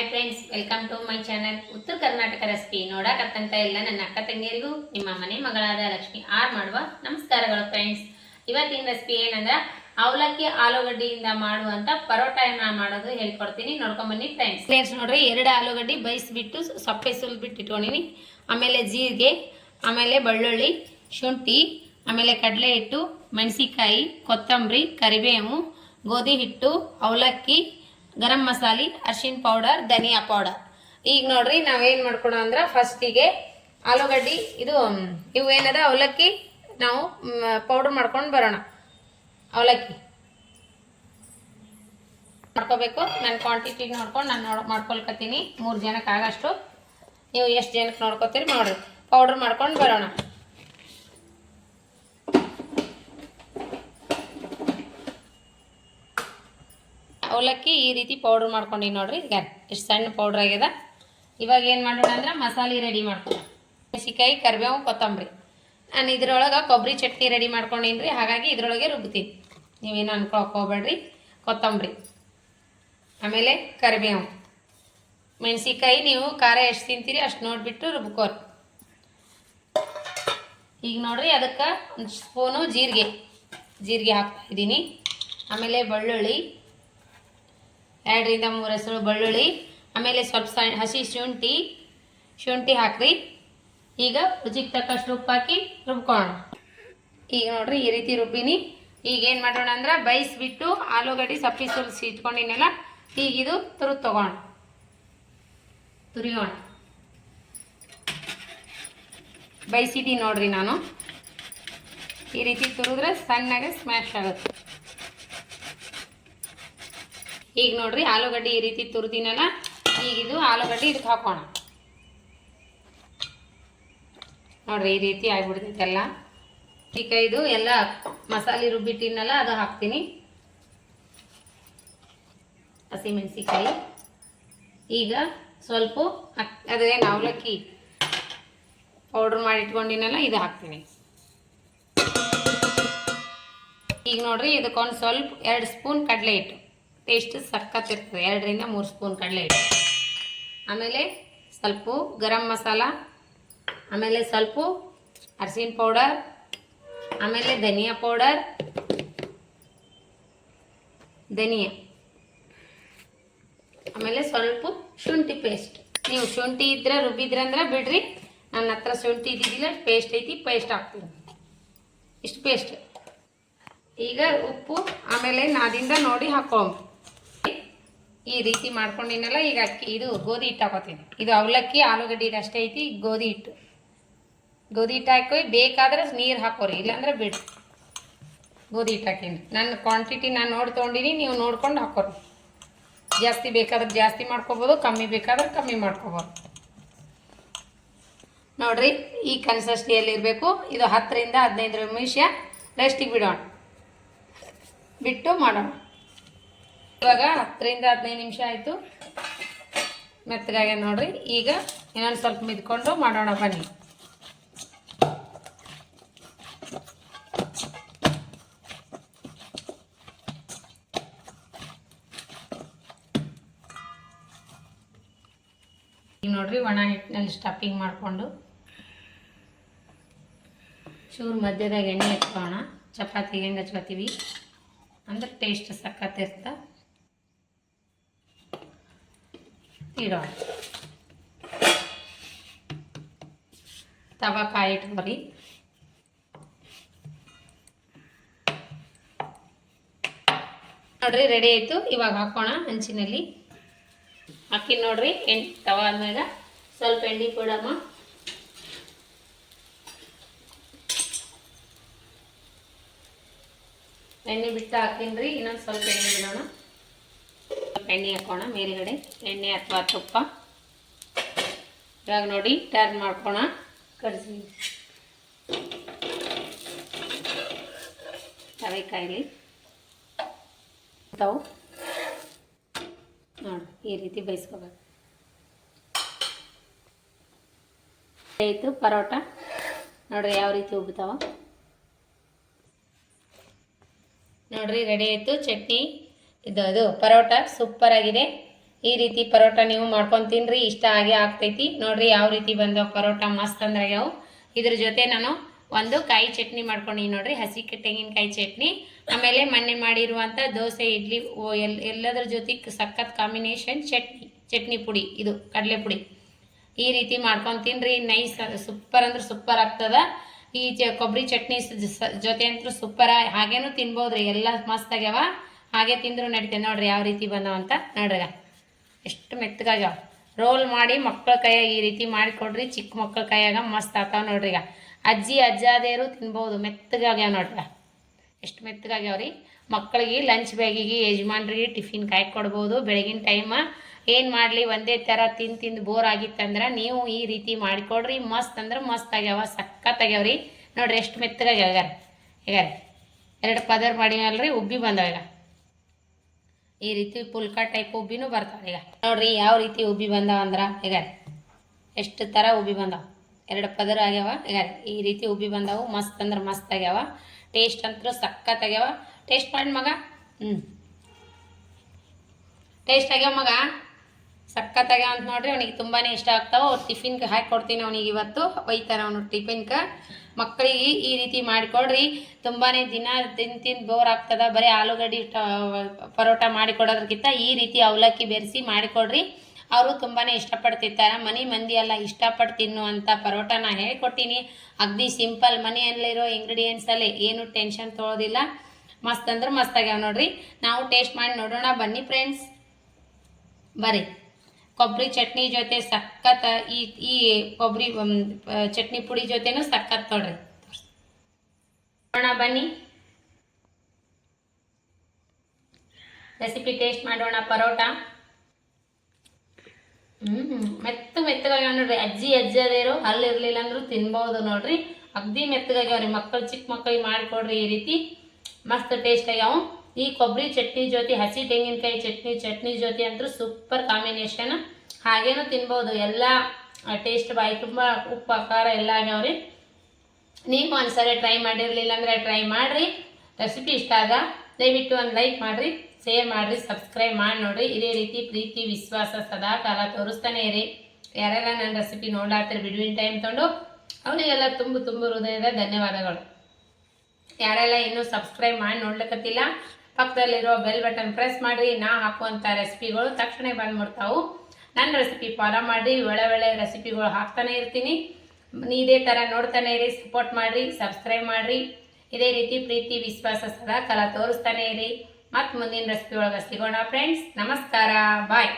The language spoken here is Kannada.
Hi friends, welcome to my channel Uttara Karnataka recipe. ನೋಡಕತ್ತಂತ ಎಲ್ಲ ನನ್ನ ಅಕ್ಕ ತಂಗಿಯರಿಗೂ ನಿಮ್ಮ ಮನೆ ಮಗಳಾದ ಲಕ್ಷ್ಮಿ ಆರ್ ಮಾಡುವ ನಮಸ್ಕಾರಗಳು ಫ್ರೆಂಡ್ಸ್. ಇವತ್ತಿನ ರೆಸಿಪಿ ಏನಂದ್ರೆ ಅವಲಕ್ಕಿ ಆಲೂಗಡ್ಡೆಯಿಂದ ಮಾಡುವಂತ ಪರೋಟಾನ ಮಾಡೋದು ಹೇಳ್ಕೊಡ್ತೀನಿ, ನೋಡ್ಕೊಂಡ್ ಬನ್ನಿ ಫ್ರೆಂಡ್ಸ್. ನೋಡ್ರಿ, 2 ಆಲೂಗಡ್ಡೆ ಬೇಯಿಸ್ಬಿಟ್ಟು ಸೊಪ್ಪೆ ಸುಲ್ಬಿಟ್ಟು ಇಟ್ಕೊಂಡಿನಿ. ಆಮೇಲೆ ಜೀರಿಗೆ, ಆಮೇಲೆ ಬೆಳ್ಳುಳ್ಳಿ, ಶುಂಠಿ, ಆಮೇಲೆ ಕಡಲೆ ಹಿಟ್ಟು, ಮೆಣಸಿಕಾಯಿ, ಕೊತ್ತಂಬರಿ, ಕರಿಬೇವು, ಗೋಧಿ ಹಿಟ್ಟು, ಅವಲಕ್ಕಿ, ಗರಂ ಮಸಾಲೆ, ಅರಿಶಿನ ಪೌಡರ್, ಧನಿಯಾ ಪೌಡರ್. ಈಗ ನೋಡ್ರಿ ನಾವೇನು ಮಾಡ್ಕೊಳ ಅಂದ್ರೆ ಫಸ್ಟಿಗೆ ಆಲೂಗಡ್ಡೆ ಇವು ಏನದ ಅವಲಕ್ಕಿ ನಾವು ಪೌಡರ್ ಮಾಡ್ಕೊಂಡು ಬರೋಣ. ಅವಲಕ್ಕಿ ಮಾಡ್ಕೋಬೇಕು. ನನ್ನ ಕ್ವಾಂಟಿಟಿ ನೋಡ್ಕೊಂಡು ನಾನು ಮಾಡ್ಕೊಳ್ಕತ್ತೀನಿ. 3 ಜನಕ್ಕೆ ಆಗಷ್ಟು. ನೀವು ಎಷ್ಟು ಜನಕ್ಕೆ ನೋಡ್ಕೋತೀರಿ ನೋಡ್ರಿ. ಪೌಡರ್ ಮಾಡ್ಕೊಂಡು ಬರೋಣ. ಅವಲಕ್ಕಿ ಈ ರೀತಿ ಪೌಡ್ರ್ ಮಾಡ್ಕೊಂಡಿನಿ ನೋಡ್ರಿ. ಈಗ ಎಷ್ಟು ಸಣ್ಣ ಪೌಡ್ರ್ ಆಗ್ಯದ. ಇವಾಗ ಏನು ಮಾಡೋಣ ಅಂದ್ರೆ ಮಸಾಲೆ ರೆಡಿ ಮಾಡ್ಕೊಳ್ಳೋಣ. ಮೆಣಸಿಕಾಯಿ, ಕರಿಬೇವು, ಕೊತ್ತಂಬರಿ. ನಾನು ಇದ್ರೊಳಗೆ ಕೊಬ್ಬರಿ ಚಟ್ನಿ ರೆಡಿ ಮಾಡ್ಕೊಂಡಿನಿ ರೀ, ಹಾಗಾಗಿ ಇದ್ರೊಳಗೆ ರುಬ್ತೀನಿ. ನೀವೇನು ಅನ್ಕೊಳಕ್ಕೆ ಹೋಗ್ಬೇಡ್ರಿ. ಕೊತ್ತಂಬರಿ, ಆಮೇಲೆ ಕರಿಬೇವು, ಮೆಣಸಿಕಾಯಿ ನೀವು ಖಾರ ಎಷ್ಟು ತಿಂತೀರಿ ಅಷ್ಟು ನೋಡಿಬಿಟ್ಟು ರುಬ್ಕೋರಿ. ಈಗ ನೋಡ್ರಿ ಅದಕ್ಕೆ 1 ಸ್ಪೂನು ಜೀರಿಗೆ ಹಾಕ್ತಾಯಿದ್ದೀನಿ. ಆಮೇಲೆ ಬೆಳ್ಳುಳ್ಳಿ 2 ರಿಂದ 3 ಹೆಸರು ಬೆಳ್ಳುಳ್ಳಿ, ಆಮೇಲೆ ಸ್ವಲ್ಪ ಹಸಿ ಶುಂಠಿ ಹಾಕ್ರಿ. ಈಗ ರುಚಿಗೆ ತಕ್ಕಷ್ಟು ಉಪ್ಪು ಹಾಕಿ ರುಬ್ಕೊಳ್ಳೋಣ. ಈಗ ನೋಡ್ರಿ ಈ ರೀತಿ ರುಬ್ಬಿನಿ. ಈಗ ಏನು ಮಾಡೋಣ ಅಂದ್ರೆ ಬೇಯಿಸ್ಬಿಟ್ಟು ಆಲೂಗಡ್ಡೆ ಸಪ್ಪಿ ಸುಲಿಸಿ ಇಟ್ಕೊಂಡಿನೆಲ್ಲ ಈಗ ಇದು ತುರಿಯೋಣ. ಬೇಯಿಸಿದ್ದೀನಿ ನೋಡ್ರಿ ನಾನು. ಈ ರೀತಿ ತುರಿದ್ರೆ ಸಣ್ಣಗೆ ಸ್ಮ್ಯಾಶ್ ಆಗುತ್ತೆ. ಈಗ ನೋಡ್ರಿ ಆಲೂಗಡ್ಡೆ ಈ ರೀತಿ ತುರಿದಿನಲ್ಲ, ಈಗ ಇದು ಆಲೂಗಡ್ಡೆ ಇದಕ್ಕೆ ಹಾಕೋಣ. ನೋಡ್ರಿ ಈ ರೀತಿ ಆಗ್ಬಿಡ್ತೈತೆಲ್ಲ. ಈಗ ಇದು ಎಲ್ಲ ಮಸಾಲೆ ರುಬ್ಬಿಟ್ಟಿನಲ್ಲ ಅದು ಹಾಕ್ತೀನಿ. ಹಸಿಮೆಣಸಿಕಾಯಿ, ಈಗ ಸ್ವಲ್ಪ ಅದೇನು ಅವಲಕ್ಕಿ ಪೌಡ್ರ್ ಮಾಡಿ ಇಟ್ಕೊಂಡಿನಲ್ಲ ಇದು ಹಾಕ್ತೀನಿ. ಈಗ ನೋಡ್ರಿ ಇದಕ್ಕೊಂದು ಸ್ವಲ್ಪ 2 ಸ್ಪೂನ್ ಕಡಲೆ ಹಿಟ್ಟು. ಟೇಸ್ಟ್ ಸಕ್ಕತ್ತಿರ್ತದೆ. 2 ರಿಂದ 3 ಸ್ಪೂನ್ ಕಡಲೆ ಹಿಟ್ಟು, ಆಮೇಲೆ ಸ್ವಲ್ಪ ಗರಂ ಮಸಾಲ, ಆಮೇಲೆ ಸ್ವಲ್ಪ ಅರಿಶಿನ ಪೌಡರ್, ಆಮೇಲೆ ಧನಿಯಾ ಪೌಡರ್, ಆಮೇಲೆ ಸ್ವಲ್ಪ ಶುಂಠಿ ಪೇಸ್ಟ್. ನೀವು ಶುಂಠಿ ಇದ್ರೆ ರುಬ್ಬಿದ್ರಂದ್ರೆ ಬಿಡ್ರಿ. ನನ್ನ ಹತ್ರ ಶುಂಠಿ ಇದ್ದಿದ್ದಿಲ್ಲ, ಪೇಸ್ಟ್ ಐತಿ, ಪೇಸ್ಟ್ ಹಾಕ್ತೀನಿ. ಇಷ್ಟು ಪೇಸ್ಟ್. ಈಗ ಉಪ್ಪು, ಆಮೇಲೆ ನಾದಿಂದ ನೋಡಿ ಹಾಕೊಳ್ಳ. ಈ ರೀತಿ ಮಾಡ್ಕೊಂಡಿನಲ್ಲ. ಈಗ ಇದು ಗೋಧಿ ಹಿಟ್ಟು ಹಾಕೋತೀನಿ. ಇದು ಅವಲಕ್ಕಿ ಆಲೂಗಡ್ಡೆ ಅಷ್ಟೇ ಐತಿ. ಗೋಧಿ ಹಿಟ್ಟು ಹಾಕಿ ಬೇಕಾದ್ರೆ ನೀರು ಹಾಕೋರಿ, ಇಲ್ಲಾಂದ್ರೆ ಬಿಡ್ರಿ. ಗೋಧಿ ಹಿಟ್ಟು ಹಾಕೀನಿ. ನನ್ನ ಕ್ವಾಂಟಿಟಿ ನಾನು ನೋಡಿ ತೊಗೊಂಡಿನಿ, ನೀವು ನೋಡ್ಕೊಂಡು ಹಾಕೋರಿ. ಜಾಸ್ತಿ ಬೇಕಾದ್ರೆ ಜಾಸ್ತಿ ಮಾಡ್ಕೋಬೋದು, ಕಮ್ಮಿ ಬೇಕಾದ್ರೆ ಕಮ್ಮಿ ಮಾಡ್ಕೋಬೋದು. ನೋಡ್ರಿ ಈ ಕನ್ಸಿಸ್ಟೆನ್ಸಿಯಲ್ಲಿ ಇರಬೇಕು. ಇದು 10 ರಿಂದ 15 ನಿಮಿಷ ರೆಸ್ಟಿಗೆ ಬಿಟ್ಟು ಮಾಡೋಣ. ಇವಾಗ 10 ರಿಂದ 15 ನಿಮಿಷ ಆಯಿತು, ಮೆತ್ತಗಾಗೆ ನೋಡ್ರಿ. ಈಗ ಇನ್ನೊಂದು ಸ್ವಲ್ಪ ಮಿದ್ಕೊಂಡು ಮಾಡೋಣ ಬನ್ನಿ. ಈಗ ನೋಡ್ರಿ ಒಣ ಹಿಟ್ಟಿನಲ್ಲಿ ಸ್ಟಫಿಂಗ್ ಮಾಡಿಕೊಂಡು ಚೂರು ಮಧ್ಯದಾಗ ಎಣ್ಣೆ ಹಚ್ಕೋಣ. ಚಪಾತಿಗೆ ಹೆಂಗೆ ಹಚ್ಕೋತೀವಿ ಅಂದ್ರೆ ಟೇಸ್ಟ್ ಸಕ್ಕತ್ತಿರ್ತ. ಇಡೋಣ. ತವಾ ಕಾಯಿ ಇಟ್ಕೊರಿ. ನೋಡ್ರಿ ರೆಡಿ ಆಯಿತು. ಇವಾಗ ಹಾಕೋಣ ಹಂಚಿನಲ್ಲಿ. ಹಾಕಿ ನೋಡ್ರಿ ತವಾ ಆದ್ಮೇಲೆ ಸ್ವಲ್ಪ ಎಣ್ಣೆ ಕೊಡಮ್ಮ. ಎಣ್ಣೆ ಬಿಟ್ಟು ಹಾಕಿನ್ರಿ. ಇನ್ನೊಂದು ಸ್ವಲ್ಪ ಎಣ್ಣೆ ಬಿಡೋಣ. ಎಣ್ಣೆ ಹಾಕೋಣ ಮೇಲ್ಗಡೆ, ಎಣ್ಣೆ ಅಥವಾ ತುಪ್ಪ. ಇವಾಗ ನೋಡಿ ಟರ್ನ್ ಮಾಡ್ಕೋಣ. ಕಡಿಸಿ ತವೆ ಕಾಯಿಲಿ ತಾವು ನೋಡಿ ಈ ರೀತಿ ಬೇಯಿಸ್ಕೋಬೇಕು. ಆಯಿತು ಪರೋಟ ನೋಡ್ರಿ ಯಾವ ರೀತಿ ಉಬ್ತಾವ. ನೋಡ್ರಿ ರೆಡಿ ಆಯಿತು ಚಟ್ನಿ. ಇದು ಪರೋಟ ಸೂಪರ್ ಆಗಿದೆ. ಈ ರೀತಿ ಪರೋಟ ನೀವು ಮಾಡ್ಕೊಂಡು ತಿನ್ರಿ, ಇಷ್ಟ ಆಗೇ ಆಗ್ತೈತಿ. ನೋಡ್ರಿ ಯಾವ ರೀತಿ ಬಂದವು ಪರೋಟ, ಮಸ್ತ್ ಅಂದ್ರೆ ಯಾವ. ಇದ್ರ ಜೊತೆ ನಾನು ಒಂದು ಕಾಯಿ ಚಟ್ನಿ ಮಾಡ್ಕೊಂಡು ನೋಡ್ರಿ, ಹಸಿ ತೆಂಗಿನಕಾಯಿ ಚಟ್ನಿ. ಆಮೇಲೆ ಮೊನ್ನೆ ಮಾಡಿರುವಂಥ ದೋಸೆ, ಇಡ್ಲಿ ಎಲ್ಲದರ ಜೊತೆ ಸಖತ್ ಕಾಂಬಿನೇಷನ್ ಚಟ್ನಿ ಪುಡಿ, ಇದು ಕಡಲೆ ಪುಡಿ. ಈ ರೀತಿ ಮಾಡ್ಕೊಂಡು ತಿನ್ರಿ, ನೈಸ್ ಸೂಪರ್ ಅಂದ್ರೆ ಸೂಪರ್ ಆಗ್ತದ. ಈ ಕೊಬ್ಬರಿ ಚಟ್ನಿ ಜೊತೆ ಅಂತೂ ಸೂಪರ್. ಹಾಗೇನು ತಿನ್ಬೋದ್ರಿ, ಎಲ್ಲ ಮಸ್ತ್ ಆಗ್ಯಾವ. ಹಾಗೆ ತಿಂದ್ರು ನಡೀತದೆ. ನೋಡ್ರಿ ಯಾವ ರೀತಿ ಬಂದವಂತ ನೋಡ್ರಿ, ಎಷ್ಟು ಮೆತ್ತಗಾಗ್ಯಾವ. ರೋಲ್ ಮಾಡಿ ಮಕ್ಕಳ ಕೈಯಾಗ ಈ ರೀತಿ ಮಾಡಿಕೊಡ್ರಿ, ಚಿಕ್ಕ ಮಕ್ಕಳ ಕೈಯಾಗ ಮಸ್ತ್ ಆಗ್ತಾವ ನೋಡ್ರಿ. ಈಗ ಅಜ್ಜಿ ಅಜ್ಜಾದೇರು ತಿನ್ಬೋದು, ಮೆತ್ತಗಾಗ್ಯಾವ ನೋಡ್ರಿ, ಎಷ್ಟು ಮೆತ್ತಗಾಗ್ಯಾವ್ರಿ. ಮಕ್ಕಳಿಗೆ ಲಂಚ್ ಬ್ಯಾಗಿಗೆ, ಯಜಮಾನ್ರಿಗೆ ಟಿಫಿನ್ ಕಾಯಿ ಕೊಡ್ಬೋದು. ಬೆಳಗಿನ ಟೈಮ ಏನು ಮಾಡಲಿ ಒಂದೇ ಥರ ತಿಂದು ಬೋರ್ ಆಗಿತ್ತಂದ್ರೆ ನೀವು ಈ ರೀತಿ ಮಾಡಿಕೊಡ್ರಿ, ಮಸ್ತ್ ಅಂದ್ರೆ ಮಸ್ತ್ ಆಗ್ಯಾವ, ಸಖತ್ ಆಗ್ಯಾವ್ರಿ. ನೋಡ್ರಿ ಎಷ್ಟು ಮೆತ್ತಗಾಗ್ಯಾವ. ಈಗ 2 ಪದರ್ ಮಾಡಿವಲ್ರಿ, ಉಬ್ಬಿ ಬಂದವ. ಈಗ ಈ ರೀತಿ ಪುಲ್ಕಾ ಟೈಪ್ ಉಬ್ಬಿನೂ ಬರ್ತಾವೆ. ಈಗ ನೋಡ್ರಿ ಯಾವ ರೀತಿ ಉಬ್ಬಿ ಬಂದಾವ ಅಂದ್ರೆ, ಈಗ ಎಷ್ಟು ಥರ ಉಬ್ಬಿ ಬಂದಾವ. 2 ಪದರ ಆಗ್ಯಾವ. ಈಗ ಈ ರೀತಿ ಉಬ್ಬಿ ಬಂದಾವು, ಮಸ್ತ್ ಅಂದ್ರೆ ಮಸ್ತ್ ಆಗ್ಯಾವ. ಟೇಸ್ಟ್ ಅಂತೂ ಸಖತ್ ಆಗ್ಯಾವ. ಟೇಸ್ಟ್ ಮಾಡಿ ಮಗ. ಟೇಸ್ಟ್ ಆಗ್ಯಾವ ಮಗ, ಸಖತ್ ಆಗ್ಯಾವ ಅಂತ ನೋಡ್ರಿ. ಅವನಿಗೆ ತುಂಬಾ ಇಷ್ಟ ಆಗ್ತಾವ. ಅವ್ರು ಟಿಫಿನ್ಗೆ ಹಾಕಿ ಕೊಡ್ತೀನಿ ಅವನಿಗೆ. ಇವತ್ತು ಒಯ್ತಾರೆ ಅವನು ಟಿಫಿನ್ಗೆ. ಮಕ್ಕಳಿಗೆ ಈ ರೀತಿ ಮಾಡಿಕೊಡ್ರಿ. ತುಂಬಾ ದಿನ ತಿಂದು ಬೋರ್ ಆಗ್ತದ. ಬರೀ ಆಲೂಗಡ್ಡೆ ಪರೋಟ ಮಾಡಿಕೊಡೋದಕ್ಕಿಂತ ಈ ರೀತಿ ಅವಲಕ್ಕಿ ಬೆರೆಸಿ ಮಾಡಿಕೊಡ್ರಿ, ಅವರು ತುಂಬಾ ಇಷ್ಟಪಡ್ತಿರ್ತಾರೆ. ಮಂದಿ ಎಲ್ಲ ಇಷ್ಟಪಟ್ಟು ತಿನ್ನುವಂಥ ಪರೋಟ ನಾ ಹೇಳ್ಕೊಟ್ಟಿನಿ. ಅಗ್ದಿ ಸಿಂಪಲ್, ಮನೆಯಲ್ಲಿರೋ ಇಂಗ್ರೀಡಿಯೆಂಟ್ಸಲ್ಲಿ ಏನು ಟೆನ್ಷನ್ ತೊಳೋದಿಲ್ಲ. ಮಸ್ತ್ ಅಂದ್ರೆ ಮಸ್ತ್ ಆಗ್ಯಾವ ನೋಡ್ರಿ. ನಾವು ಟೇಸ್ಟ್ ಮಾಡಿ ನೋಡೋಣ ಬನ್ನಿ ಫ್ರೆಂಡ್ಸ್, ಬರ್ರಿ. ಕೊಬ್ಬರಿ ಚಟ್ನಿ ಜೊತೆ ಸಖತ್, ಈ ಕೊಬ್ಬರಿ ಚಟ್ನಿ ಪುಡಿ ಜೊತೆನೂ ಸಖತ್ ನೋಡ್ರಿ. ನೋಡೋಣ ಬನ್ನಿ, ರೆಸಿಪಿ ಟೇಸ್ಟ್ ಮಾಡೋಣ. ಪರೋಟ ಮೆತ್ತಗಾಗ್ಯಾವ ನೋಡ್ರಿ. ಅಜ್ಜಾದೇರು ಅಲ್ಲಿರ್ಲಿಲ್ಲ ಅಂದ್ರೂ ತಿನ್ಬೋದು ನೋಡ್ರಿ. ಅಗ್ದಿ ಮೆತ್ತಗಾಗ್ಯಾವ್ರಿ. ಮಕ್ಕಳು ಚಿಕ್ಕ ಮಕ್ಕಳಿಗೆ ಮಾಡಿಕೊಡ್ರಿ ಈ ರೀತಿ, ಮಸ್ತ್ ಟೇಸ್ಟ್ ಆಗ್ಯಾವ. ಈ ಕೊಬ್ಬರಿ ಚಟ್ನಿ ಜೊತೆ ಹಸಿ ತೆಂಗಿನಕಾಯಿ ಚಟ್ನಿ ಜೊತೆ ಅಂತೂ ಸೂಪರ್ ಕಾಂಬಿನೇಷನ್. ಹಾಗೇನು ತಿನ್ಬೋದು. ಎಲ್ಲ ಟೇಸ್ಟ್ ಬಾಯಿ ತುಂಬ ಉಪ್ಪು ಖಾರ ಎಲ್ಲ ಆಗ್ಯಾವ್ರಿ. ನೀವು ಒಂದ್ಸರಿ ಟ್ರೈ ಮಾಡಿರಲಿಲ್ಲ ಅಂದರೆ ಟ್ರೈ ಮಾಡಿರಿ. ರೆಸಿಪಿ ಇಷ್ಟ ಆದ ದಯವಿಟ್ಟು ಒಂದು ಲೈಕ್ ಮಾಡಿರಿ, ಶೇರ್ ಮಾಡಿರಿ, ಸಬ್ಸ್ಕ್ರೈಬ್ ಮಾಡಿ ನೋಡಿರಿ. ಇದೇ ರೀತಿ ಪ್ರೀತಿ ವಿಶ್ವಾಸ ಸದಾ ಕಾಲ ತೋರಿಸ್ತಾನೆ ಇರಿ. ಯಾರೆಲ್ಲ ನನ್ನ ರೆಸಿಪಿ ನೋಡಾಡ್ತೀರಿ ಬಿಡುವಿನ ಟೈಮ್ ತೊಗೊಂಡು, ಅವನಿಗೆಲ್ಲ ತುಂಬ ಹೃದಯದ ಧನ್ಯವಾದಗಳು. ಯಾರೆಲ್ಲ ಇನ್ನೂ ಸಬ್ಸ್ಕ್ರೈಬ್ ಮಾಡಿ ನೋಡ್ಲಿಕ್ಕತ್ತಿಲ್ಲ, ಪಕ್ಕದಲ್ಲಿರೋ ಬೆಲ್ ಬಟನ್ ಪ್ರೆಸ್ ಮಾಡಿರಿ. ನಾ ಹಾಕುವಂಥ ರೆಸಿಪಿಗಳು ತಕ್ಷಣ ಬಂದ್ಬಿಡ್ತಾವು. ನನ್ನ ರೆಸಿಪಿ ಫಾಲೋ ಮಾಡಿರಿ, ಒಳ್ಳೆ ರೆಸಿಪಿಗಳು ಹಾಕ್ತಾನೆ ಇರ್ತೀನಿ. ಇದೇ ಥರ ನೋಡ್ತಾನೆ ಇರಿ, ಸಪೋರ್ಟ್ ಮಾಡಿರಿ, ಸಬ್ಸ್ಕ್ರೈಬ್ ಮಾಡಿರಿ. ಇದೇ ರೀತಿ ಪ್ರೀತಿ ವಿಶ್ವಾಸ ಸದಾ ಕಾಲ ತೋರಿಸ್ತಾನೆ ಇರಿ. ಮತ್ತು ಮುಂದಿನ ರೆಸಿಪಿ ಒಳಗೆ ಸಿಗೋಣ ಫ್ರೆಂಡ್ಸ್. ನಮಸ್ಕಾರ, ಬಾಯ್.